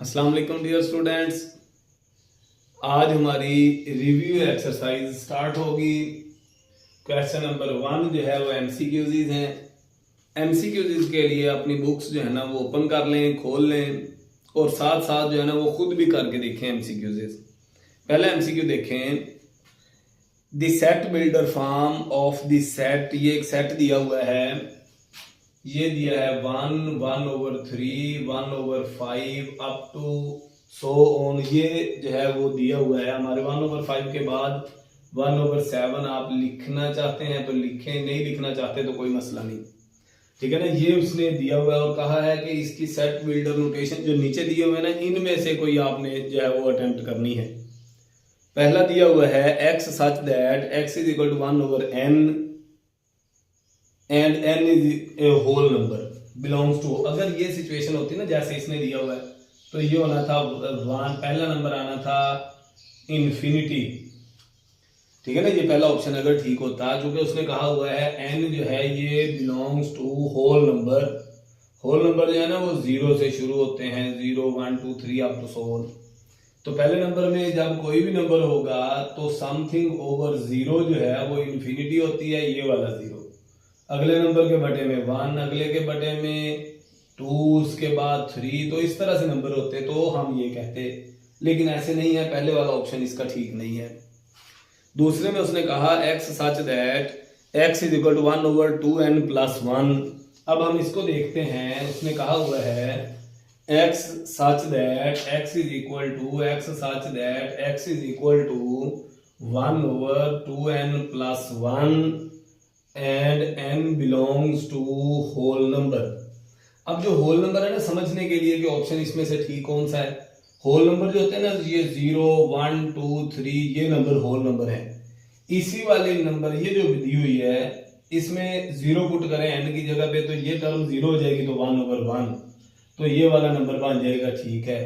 अस्सलाम वालेकुम dear students. आज हमारी रिव्यू एक्सरसाइज स्टार्ट होगी। क्वेश्चन नंबर 1 जो है वो एमसीक्यूज हैं। एमसीक्यूज के लिए अपनी बुक्स जो है ना वो ओपन कर लें, खोल लें और साथ साथ जो है ना वो खुद भी करके देखें एमसीक्यूज। पहले एमसीक्यू देखें। The set builder form of the set, ये एक सेट दिया हुआ है, ये दिया है 1, 1/3, 1/5 अप टू सो ऑन। ये जो है वो दिया हुआ है हमारे 1/5 के बाद 1/7। आप लिखना चाहते हैं तो लिखें, नहीं लिखना चाहते तो कोई मसला नहीं, ठीक है ना। ये उसने दिया हुआ है और कहा है कि इसकी सेट बिल्डर नोटेशन जो नीचे दिए हुए हैं ना, इनमें से कोई आपने जो है वो अटेम्प्ट करनी है। पहला दिया हुआ है x such that x is equal to 1/n and n is a whole number belongs to. अगर ये सिचुएशन होती ना जैसे इसने दिया हुआ है तो ये होना था 1, पहला नंबर आना था इन्फिनिटी, ठीक है ना। ये पहला ऑप्शन अगर ठीक होता, क्योंकि उसने कहा हुआ है n जो है ये belongs to whole number. Whole number जो है ना वो 0 से शुरू होते हैं, 0, 1, 2, 3 अप टू सो ऑन। तो पहले नंबर में जब कोई भी नंबर होगा तो समथिंग ओवर 0 जो है वो इन्फिनिटी होती है, ये वाला 0। अगले नंबर के बटे में 1, अगले के बटे में 2, उसके बाद 3, तो इस तरह से नंबर होते तो हम ये कहते, लेकिन ऐसे नहीं है। पहले वाला ऑप्शन इसका ठीक नहीं है। दूसरे में उसने कहा x such that x is equal to 1/2n + 1। अब हम इसको देखते हैं। उसने कहा हुआ है x such that x is equal to 1/2n + 1 and n belongs to whole number. अब जो होल नंबर है ना, समझने के लिए कि ऑप्शन इसमें से ठीक कौन सा है। होल नंबर जो होते हैं ना, ये 0, 1, 2, 3 ये नंबर होल नंबर है। इसी वाले नंबर ये जो दी हुई है इसमें 0 पुट करें n की जगह पे तो ये टर्म 0 हो जाएगी, तो 1/1, तो ये वाला नंबर बन जाएगा, ठीक है।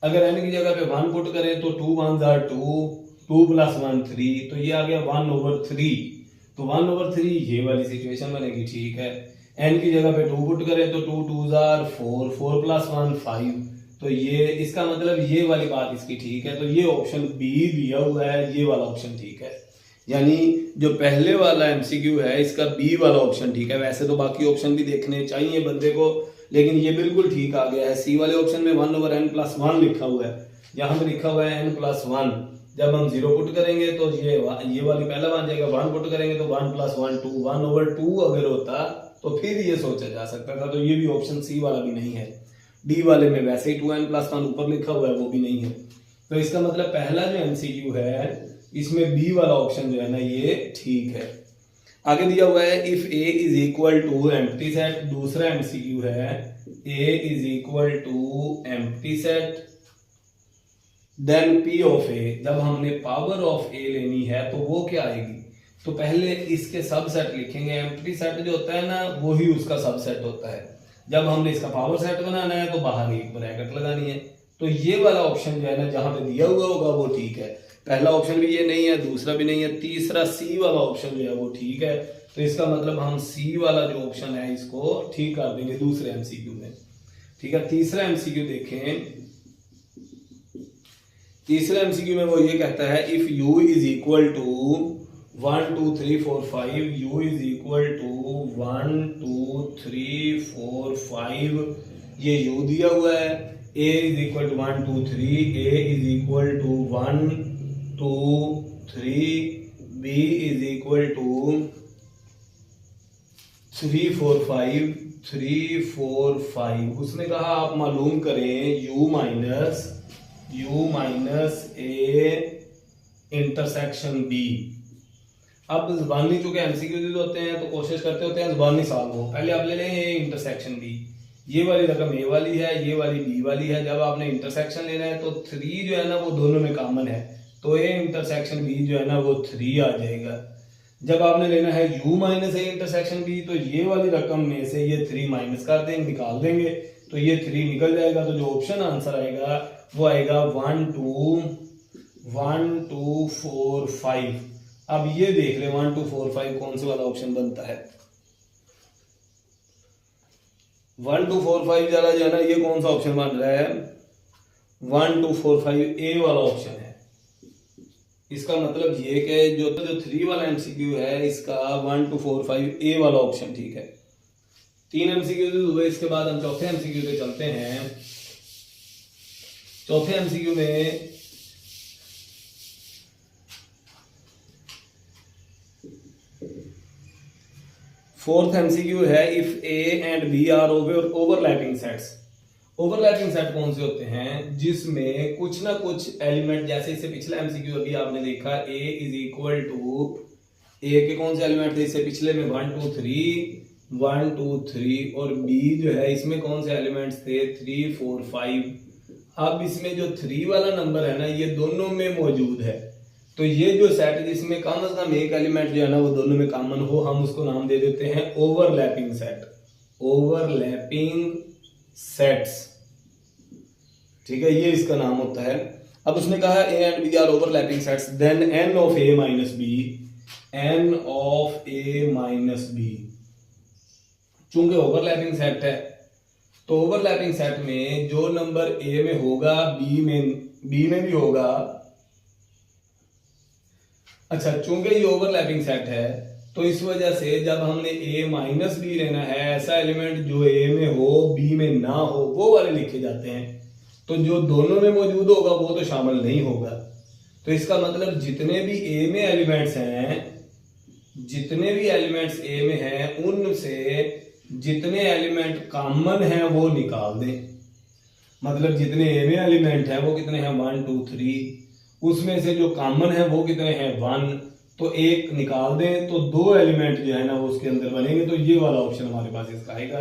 अगर n की जगह पे 1 पुट करें तो 2 1s are 2, 2 + 1 3, तो ये आ गया 1/3, तो 1/3 ये वाली सिचुएशन बनेगी, ठीक है। n की जगह पे 2 पुट करें तो 2 2s are 4, 4 + 1 5, तो ये इसका मतलब ये वाली बात इसकी ठीक है। तो ये ऑप्शन बी दिया हुआ है, ये वाला ऑप्शन ठीक है। यानी जो पहले वाला एमसीक्यू है इसका बी वाला ऑप्शन ठीक है। वैसे तो बाकी ऑप्शन भी देखने चाहिए बंदे को, लेकिन ये बिल्कुल ठीक आ गया है। सी वाले ऑप्शन में 1/n + 1 लिखा हुआ है, यहाँ पे लिखा हुआ है n + 1। जब हम 0 पुट करेंगे तो ये वाली पहला बन जाएगा, 1 पुट करेंगे तो 1 + 1 2, 1/2 अगर होता तो फिर ये सोचा जा सकता था। तो ये भी ऑप्शन सी वाला भी नहीं है। डी वाले में वैसे ही 2n + 1 ऊपर लिखा हुआ है, वो भी नहीं है। तो इसका मतलब पहला जो एमसीक्यू है इसमें बी वाला ऑप्शन जो है ना ये ठीक है। आगे दिया हुआ है if a is equal to empty set. दूसरा एमसीक्यू है a is equal to empty set then p of a। जब हमने पावर ऑफ a लेनी है तो वो क्या आएगी, तो पहले इसके सबसेट लिखेंगे। एम्प्टी सेट जो होता है ना वो ही उसका सबसेट होता है। जब हमने इसका पावर सेट बनाना है तो बाहर एक ब्रैकेट लगानी है। तो ये वाला ऑप्शन जो है ना जहां पे दिया हुआ होगा वो ठीक है। पहला ऑप्शन भी ये नहीं है, दूसरा भी नहीं है, तीसरा सी वाला ऑप्शन जो है वो ठीक है। तो इसका मतलब हम सी वाला जो ऑप्शन है इसको ठीक कर देंगे दूसरे एमसीक्यू में, ठीक है। तीसरा एमसीक्यू देखें। तीसरे एमसीक्यू में वो ये कहता है if u is equal to 1 2 3 4 5, u is equal to 1 2 3 4 5, ये u दिया हुआ है। a is equal to 1 2 3, a is equal to 1 2 3, b is equal to 3 4 5, 3 4 5। उसने कहा आप मालूम करें u minus a intersection b। अब ज़बानी चूंकि एमसीक्यू होते हैं तो कोशिश करते होते हैं ज़बानी सॉल्व हो। पहले आप ले लें a इंटरसेक्शन b, ये वाली रकम a वाली है, ये वाली b वाली है। जब आपने इंटरसेक्शन लेना है तो 3 जो है ना वो दोनों में कॉमन है, तो a इंटरसेक्शन b जो है ना वो 3 आ जाएगा। जब आपने लेना है u minus a intersection b, तो ये वाली रकम में से ये 3 माइनस कर देंगे, निकाल देंगे, तो ये 3 निकल जाएगा। तो जो ऑप्शन आंसर आएगा वो आएगा 1 2 4 5। अब ये देख ले 1 2 4 5 कौन से वाला ऑप्शन बनता है। 1 2 4 5 वाला जो है ना ये कौन सा ऑप्शन बन रहा है, 1 2 4 5 ए वाला ऑप्शन है। इसका मतलब ये कि जो 3 वाला एमसीक्यू है इसका 1 2 4 5 ए वाला ऑप्शन ठीक है। 3 एमसीक्यू हुए, इसके बाद हम चौथे एमसीक्यू पे चलते हैं। चौथे एमसीक्यू में फोर्थ एमसीक्यू है if A and B are overlapping sets. Overlapping set कौन से होते हैं? जिसमें कुछ ना कुछ एलिमेंट, जैसे इससे पिछला एमसीक्यू अभी आपने देखा ए इज इक्वल टू, ए के कौन से एलिमेंट थे इससे पिछले में 1 2 3 और बी जो है इसमें कौन से एलिमेंट्स थे 3 4 5। अब इसमें जो 3 वाला नंबर है ना ये दोनों में मौजूद है, तो ये जो सेट है जिसमें कम से कम एक एलिमेंट जो है ना वो दोनों में कॉमन हो, हम उसको नाम दे देते हैं ओवरलैपिंग सेट। ओवरलैपिंग सेट्स, ठीक है, ये इसका नाम होता है। अब उसने कहा A and B are overlapping sets, then N of A minus B, N of A minus B. चूंकि ओवरलैपिंग सेट है तो ओवरलैपिंग सेट में जो नंबर ए में होगा बी में भी होगा। अच्छा, चूंकि ये ओवरलैपिंग सेट है तो इस वजह से जब हमने a माइनस बी लेना है, ऐसा एलिमेंट जो a में हो b में ना हो वो वाले लिखे जाते हैं। तो जो दोनों में मौजूद होगा वो तो शामिल नहीं होगा। तो इसका मतलब जितने भी a में एलिमेंट्स हैं, जितने भी एलिमेंट्स a में हैं उनसे जितने एलिमेंट कॉमन हैं वो निकाल दें। मतलब जितने a में एलिमेंट हैं वो कितने हैं 1 2 3, उसमें से जो कॉमन है वो कितने हैं 1, तो एक निकाल दें तो 2 एलिमेंट जो है ना वो उसके अंदर बनेंगे। तो ये वाला ऑप्शन हमारे पास इसका आएगा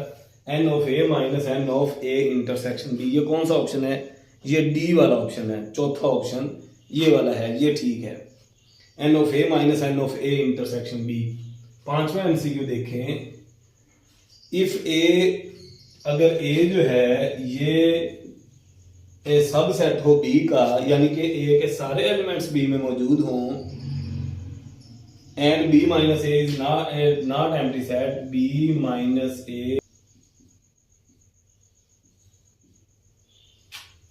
N of A minus N of A intersection B. ये कौन सा ऑप्शन है? ये डी वाला ऑप्शन है, चौथा ऑप्शन ये वाला है, ये ठीक है। N of A minus N of A intersection B. पांचवा एमसीक्यू देखें, इफ ए, अगर ए जो है ये सब सेट हो बी का, यानी कि ए के सारे एलिमेंट्स बी में मौजूद हों, and B minus A is not empty set, B minus A,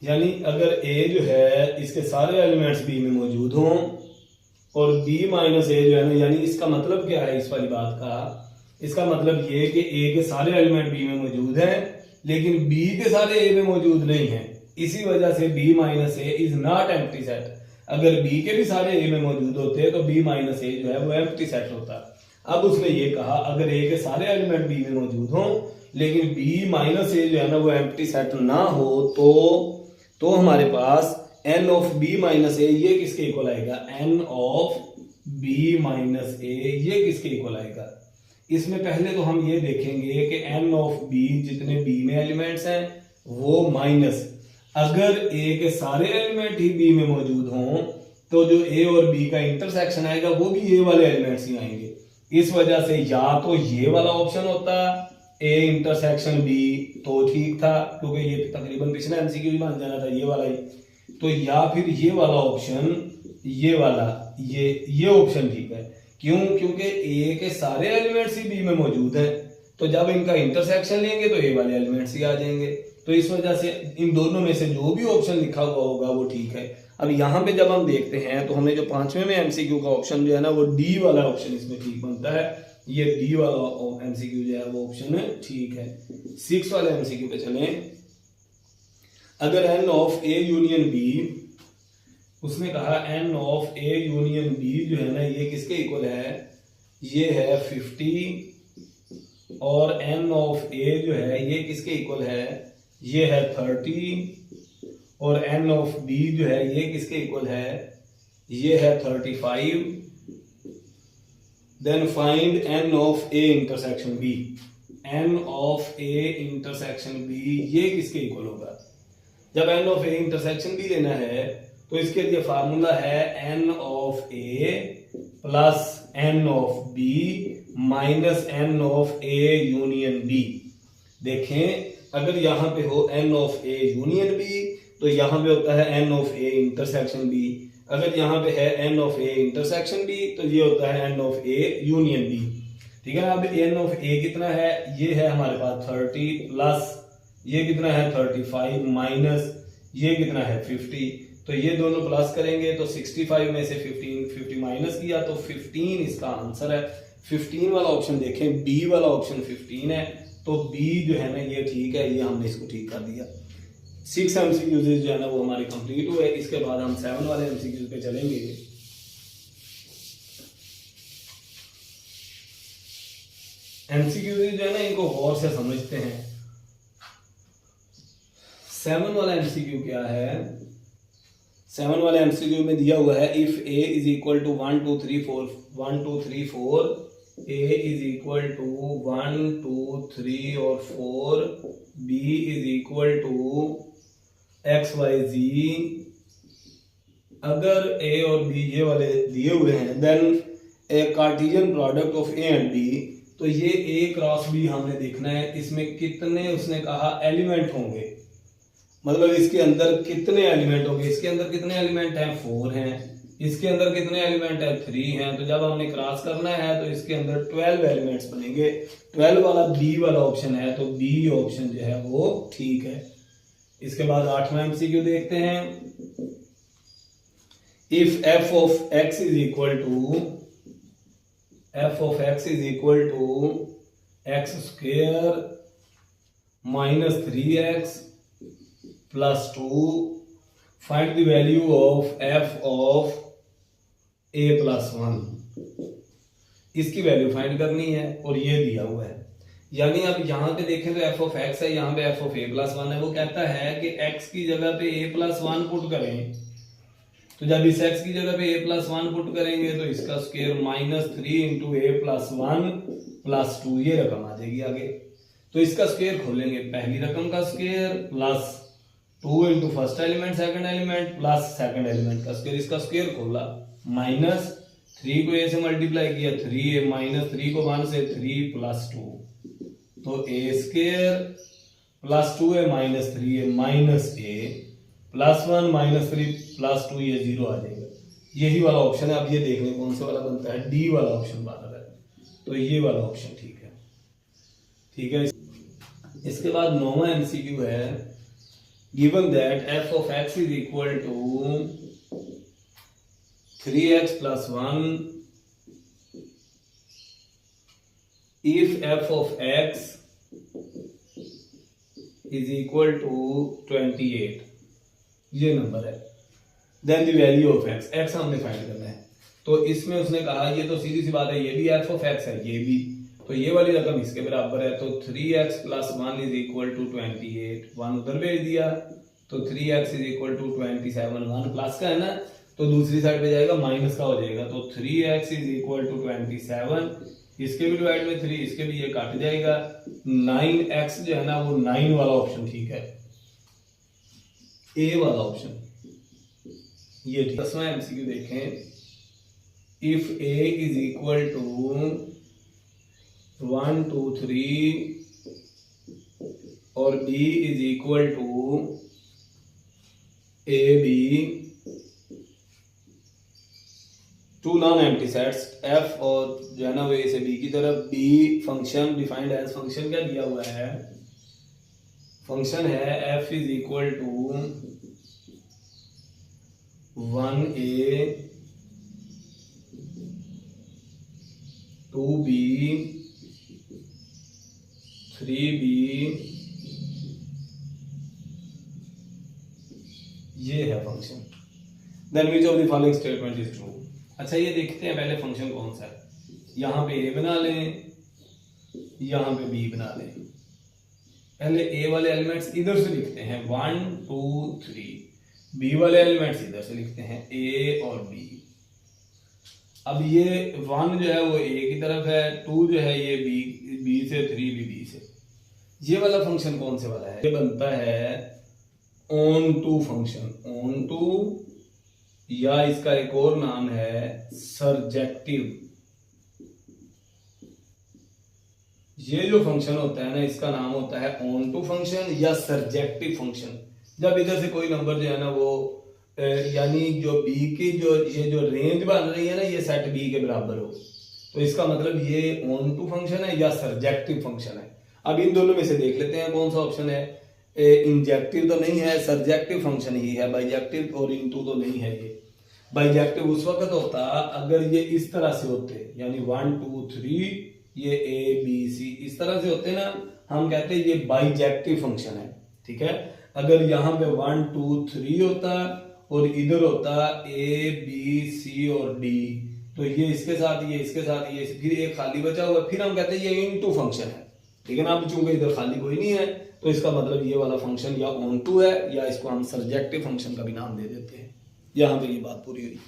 यानी अगर ए जो है इसके सारे एलिमेंट्स बी में मौजूद हों और बी माइनस ए जो है ना, यानी इसका मतलब क्या है इस वाली बात का? इसका मतलब ये कि ए के सारे एलिमेंट बी में मौजूद हैं लेकिन बी के सारे ए में मौजूद नहीं है। इसी वजह से b minus A is not empty set. अगर b के भी सारे a में मौजूद होते तो b माइनस ए जो है वो एम्प्टी सेट होता। अब उसने ये कहा अगर a के सारे एलिमेंट b में मौजूद हों लेकिन b माइनस ए जो है ना वो एम्प्टी सेट ना हो तो हमारे पास n ऑफ b माइनस ए ये किसके इक्वल आएगा? n ऑफ b माइनस ए ये किसके इक्वल आएगा? इसमें पहले तो हम ये देखेंगे कि n ऑफ b जितने b में एलिमेंट्स हैं वो माइनस, अगर a के सारे एलिमेंट ही b में मौजूद हों तो जो a और b का इंटरसेक्शन आएगा वो भी a वाले एलिमेंट्स ही आएंगे। इस वजह से या तो ये वाला ऑप्शन होता a इंटरसेक्शन b तो ठीक था, क्योंकि ये तकरीबन पिछला एमसीक्यू भी बन जाना था ये वाला ही, तो या फिर ये वाला ऑप्शन, ये वाला, ये ऑप्शन ठीक है। क्यों? क्योंकि a के सारे एलिमेंट्स ही b में मौजूद हैं, तो जब इनका इंटरसेक्शन लेंगे तो a वाले एलिमेंट्स ही आ जाएंगे। तो इस वजह से इन दोनों में से जो भी ऑप्शन लिखा हुआ होगा वो ठीक है। अब यहाँ पे जब हम देखते हैं तो हमें जो पांचवें में एमसीक्यू का ऑप्शन जो है ना वो डी वाला ऑप्शन इसमें ठीक बनता है। ये डी वाला एमसीक्यू जो है वो ऑप्शन ठीक है। 6 वाले एमसीक्यू पे चलें। अगर N of A union B, उसने कहा N of A union B जो है ना ये किसके इक्वल है? ये है 50, और एन ऑफ ए जो है ये किसके इक्वल है? ये है 30, और एन ऑफ बी जो है ये किसके इक्वल है? ये है 35। Then find N of A intersection B. N of A intersection B ये किसके इक्वल होगा? जब N of A intersection B लेना है तो इसके लिए फार्मूला है N of A plus N of B minus N of A union B. देखें, अगर यहां पे हो N of A union B तो यहां पे होता है N of A intersection B. अगर यहां पे है N of A intersection B तो ये होता है N of A union B. ठीक है ना? अब एन ऑफ ए कितना है? ये है हमारे पास 30 प्लस ये कितना है 35 माइनस ये कितना है 50, तो ये दोनों प्लस करेंगे तो 65 में से 50 माइनस किया तो 15 इसका आंसर है। 15 वाला ऑप्शन देखें, बी वाला ऑप्शन 15 है, तो बी जो है ना ये ठीक है, ये हमने इसको ठीक कर दिया। 6 MCQs जो है ना वो हमारे कंप्लीट हुए। इसके बाद हम 7 वाले MCQs पे चलेंगे। MCQs जो है ना इनको गौर से समझते हैं। 7 वाला MCQ क्या है? 7 वाले MCQ में दिया हुआ है if a is equal to 1 2 3 4 1 2 3 4 a is equal to 1 2 3 और 4 b is equal to x y z। अगर a और b ये वाले दिए हुए हैं then a Cartesian product of a and b, तो ये a क्रॉस b हमने देखना है। इसमें कितने उसने कहा एलिमेंट होंगे, मतलब इसके अंदर कितने एलिमेंट होंगे। इसके अंदर कितने एलिमेंट हैं 4 हैं, इसके अंदर कितने एलिमेंट हैं 3 हैं। तो जब हमने क्रॉस करना है तो इसके अंदर 12 एलिमेंट्स बनेंगे। 12 वाला बी वाला ऑप्शन है, तो बी ऑप्शन जो है वो ठीक है। इसके बाद 8वां MCQ देखते हैं। If f of x is equal to x square minus 3x plus 2 find the value of f of a plus 1। इसकी वैल्यू फाइंड करनी है और ये दिया हुआ है। यानी अब यहाँ पे देखें तो f ऑफ x है, यहाँ पे f ऑफ a प्लस 1 है। वो कहता है कि x की जगह पे a प्लस 1 पुट करें, तो जब इस x की जगह पे a प्लस 1 पुट करेंगे तो इसका square minus 3 into a plus 1 plus 2 ये रकम आ जाएगी आगे। तो इसका स्क्वायर खोलेंगे, पहली रकम का square plus 2 into first element second element plus second element का स्क्वायर। इसका स्क्वायर खोला, माइनस 3 को a से मल्टीप्लाई किया 3a माइनस 3 को 1 से 3 प्लस 2, तो a square plus 2a minus 3a minus a plus 1 minus 3 plus 2, ये 0 आ जाएगा। यही वाला ऑप्शन है। अब ये देखने कौन सा वाला बनता है, डी वाला ऑप्शन बना है, तो ये वाला ऑप्शन ठीक है। ठीक है। इसके बाद 9वां MCQ है, given that f of x is equal to 3x plus 1 if f of x is equal to 28, ये नंबर है, then the value of x हमने फाइंड करना है। तो इसमें उसने कहा ये तो सीधी सी बात है, ये भी f ऑफ x है, ये भी, तो ये वाली रकम इसके बराबर है। तो 3x plus 1 is equal to 28, 1 उधर भेज दिया, तो 3x is equal to 27, 1 plus का है ना, तो दूसरी साइड पे जाएगा माइनस का हो जाएगा। तो 3x इज इक्वल टू 27, इसके भी डिवाइड में 3, इसके भी ये काट जाएगा। 9x जो है ना वो 9 वाला ऑप्शन ठीक है, ए वाला ऑप्शन ये ठीक। 10वां MCQ देखें, if a is equal to 1 2 3 और b is equal to a b, two non empty sets f और जो है ना वो a से b की तरफ। b function defined as, function क्या दिया हुआ है, फंक्शन है f is equal to 1a 2b 3b, ये है function. Then which of the following statement is true. अच्छा ये देखते हैं पहले फंक्शन कौन सा है। यहाँ पे a बना लें, यहाँ पे b बना लें। पहले a वाले एलिमेंट्स इधर से लिखते हैं 1 2 3, b वाले एलिमेंट्स इधर से लिखते हैं a और b। अब ये 1 जो है वो a की तरफ है, 2 जो है ये b से, 3 भी b से। ये वाला फंक्शन कौन से वाला है, ये बनता है onto function, onto, या इसका एक और नाम है सरजेक्टिव। ये जो फंक्शन होता है ना इसका नाम होता है ऑन टू फंक्शन या सरजेक्टिव फंक्शन। जब इधर से कोई नंबर जो है ना वो यानी जो b की ये जो रेंज बन रही है ना ये सेट b के बराबर हो, तो इसका मतलब ये ऑन टू फंक्शन है या सरजेक्टिव फंक्शन है। अब इन दोनों में से देख लेते हैं कौन सा ऑप्शन है। इंजेक्टिव तो नहीं है, सर्जेक्टिव फंक्शन ही है, बाइजेक्टिव और इनटू तो नहीं है। ये बाइजेक्टिव उस वक्त होता अगर ये इस तरह से होते, यानी 1 2 3 ये A B C इस तरह से होते ना, हम कहते हैं ये बाइजेक्टिव फंक्शन है। ठीक है, अगर यहाँ पे 1 2 3 होता और इधर होता A B C और D, तो ये इसके साथ ये इसके साथ ये फिर एक खाली बचा हुआ, फिर हम कहते हैं ये इनटू फंक्शन है। ठीक है ना, अब चूंकि इधर खाली कोई नहीं है तो इसका मतलब ये वाला फंक्शन या ऑन टू है या इसको हम सर्जेक्टिव फंक्शन का भी नाम दे देते हैं। यहाँ पे ये बात पूरी हुई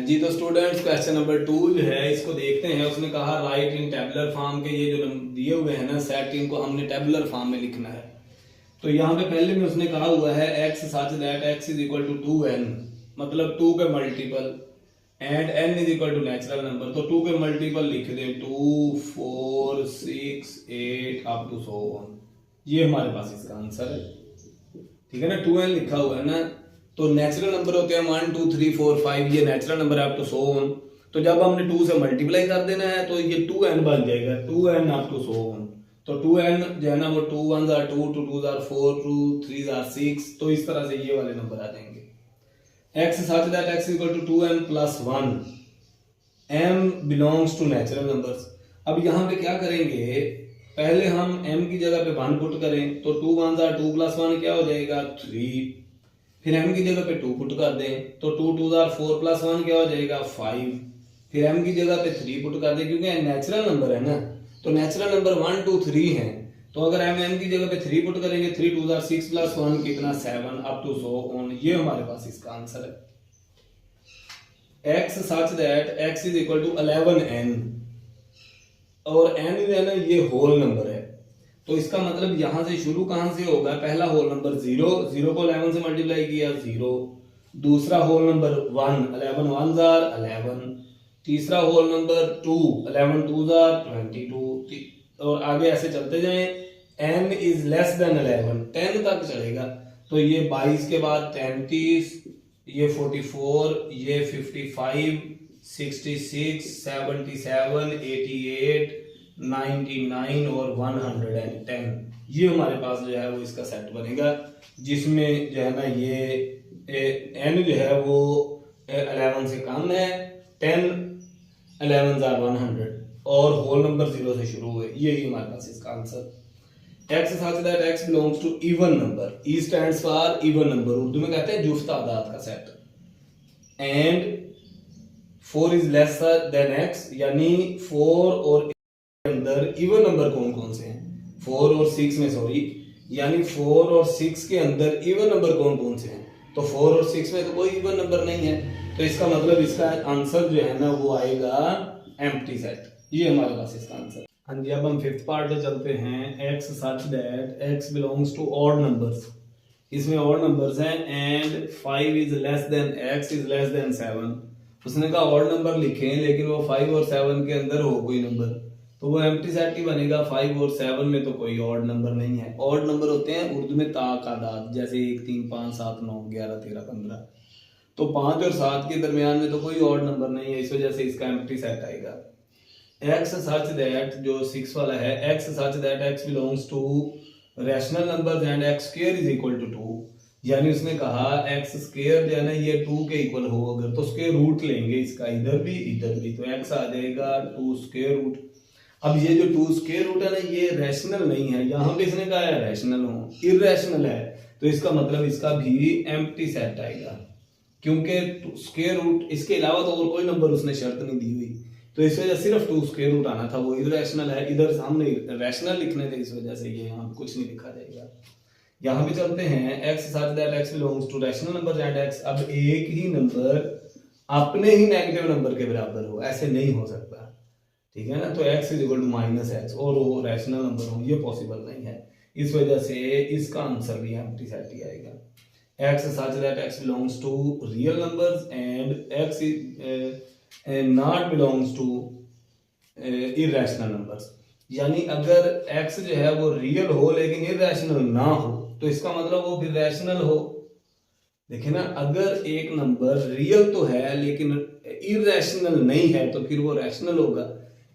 जी। तो स्टूडेंट्स क्वेश्चन नंबर 2 जो है इसको देखते हैं। उसने कहा राइट इन टेबुलर फॉर्म के ये जो दिए हुए हैं ना सेट, इनको हमने टेबुलर फॉर्म में लिखना है। तो यहाँ पे पहले में उसने कहा हुआ है x such that x is equal to 2n, मतलब 2 के multiple, and n is equal to natural number. तो 2 के मल्टीपल लिख दे 2 4 6 8 अप टू सो ऑन। ये हमारे पास इसका आंसर है। ठीक है ना, 2n लिखा हुआ है ना, तो नेचुरल नंबर होते हैं 1 2 3 4 5, ये नेचुरल नंबर है अप टू सो ऑन। तो जब हमने 2 से मल्टीप्लाई कर देना है तो ये 2n बन जाएगा, 2n up to so on. तो 2n जो है ना वो 2 1s are 2 2 2s are 4 2 3s are 6, तो इस तरह से ये वाले नंबर आ जाएंगे। x such that x equal to 2n plus 1, m belongs to natural numbers। अब यहाँ पे क्या करेंगे, पहले हम m की जगह पे 1 पुट करें, तो 2 1s are 2 plus 1 क्या हो जाएगा 3। फिर m की जगह पे 2 पुट कर दें तो 2 2s are 4 plus 1 क्या हो जाएगा 5। फिर m की जगह पे 3 पुट कर दें, क्योंकि नेचुरल नंबर है ना, तो नेचुरल नंबर 1 2 3 है, तो अगर m की जगह पे 3 पुट करेंगे 3 2s are 6 plus 1 कितना 7 अप टू सो ऑन। ये हमारे पास इसका आंसर है। x such that x is equal to 11n, और n जो है ना ये होल नंबर है, तो इसका मतलब यहां से शुरू कहां से होगा, पहला होल नंबर 0, 0 को 11 से मल्टीप्लाई किया 0, दूसरा होल नंबर 1, 11 1s are 11, तीसरा होल नंबर 2, 11 2s are 22, और आगे ऐसे चलते जाएं, n इज लेस देन 11, 10 तक चलेगा। तो ये 22 के बाद 33, ये 44, ये 55 66 77 88 99 और 110, ये हमारे पास जो है वो इसका सेट बनेगा, जिसमें जो है ना ये n जो है वो 11 से कम है, 10 11s are 100 और होल नंबर 0 से शुरू हुए, यही हमारे पास इसका answer. x such that x belongs to even number, e stands for even number, Urdu में कहते हैं जुफ्त आदाद का set, and 4 is lesser than x, यानी 4 और अंदर इवन नंबर कौन कौन से हैं, 4 और 6 में सॉरी, यानी 4 और 6 के अंदर इवन नंबर कौन कौन से हैं, तो 4 और 6 में तो कोई इवन नंबर नहीं है, तो इसका मतलब इसका आंसर जो है ना वो आएगा एम्प्टी सेट। ये हमारे पास इसका आंसर। हाँ जी, अब हम 5th पार्ट पे चलते हैं। x such that x belongs to odd numbers, इसमें ऑड नंबर्स हैं, and 5 is less than x is less than 7। उसने कहा ऑड नंबर लिखें, लेकिन वो 5 और 7 के अंदर हो कोई नंबर, तो वो एम्प्टी सेट ही बनेगा। 5 और 7 में तो कोई ऑड नंबर नहीं है। ऑड नंबर होते हैं उर्दू में तादाद, जैसे 1 3 5 7 9 11 13 15, तो 5 और 7 के दरमियान में तो कोई ऑड नंबर नहीं है, इस वजह से इसका एम्प्टी सेट आएगा। x सच दैट जो 6 वाला है, x such that x belongs to rational numbers and x square is equal to 2, यानी उसने कहा x स्क्वायर जो है ना ये 2 के इक्वल हो अगर, तो स्क्वायर रूट लेंगे इसका, इधर भी, तो x आ जाएगा 2 स्क्वायर रूट। अब ये जो 2 स्क्वायर रूट है ना ये रैशनल नहीं है, यहाँ पे इसने कहा है रैशनल हो, इररेशनल है, तो इसका मतलब इसका भी एम्प्टी सेट आएगा, क्योंकि स्क्वायर रूट इसके अलावा तो और कोई नंबर उसने शर्त नहीं दी हुई, तो इस वजह सिर्फ 2 स्क्वायर रूट आना था, वो इररेशनल है। इधर सामने रैशनल लिखने थे, इस वजह से ये यहाँ कुछ नहीं लिखा जाएगा। यहाँ पे चलते हैं, x such that x belongs to rational number and x, अब एक ही नंबर अपने ही नेगेटिव नंबर के बराबर हो, ऐसे नहीं हो सकता, ठीक है ना, तो x is equal to -x और वो रैशनल नंबर हो, ये पॉसिबल नहीं है, इस वजह से इसका आंसर भी एम्प्टी सेट ही आएगा। x such that x belongs to real numbers and x is not belongs to irrational numbers, यानी अगर x जो है वो रियल हो लेकिन इररेशनल ना हो तो इसका मतलब वो फिर रैशनल हो। देखिए ना, अगर एक नंबर रियल तो है लेकिन इररेशनल नहीं है तो फिर वो रैशनल होगा,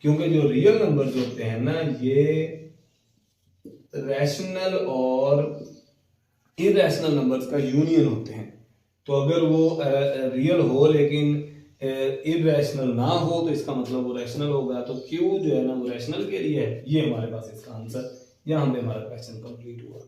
क्योंकि जो रियल नंबर होते हैं ना ये रैशनल और इरेशनल नंबर्स का यूनियन होते हैं। तो अगर वो रियल हो लेकिन इरेशनल ना हो तो इसका मतलब वो रैशनल होगा। तो क्यू जो है ना वो रैशनल के लिए है। ये हमारे पास इसका आंसर, यहाँ हमने हमारा क्वेश्चन कंप्लीट हुआ।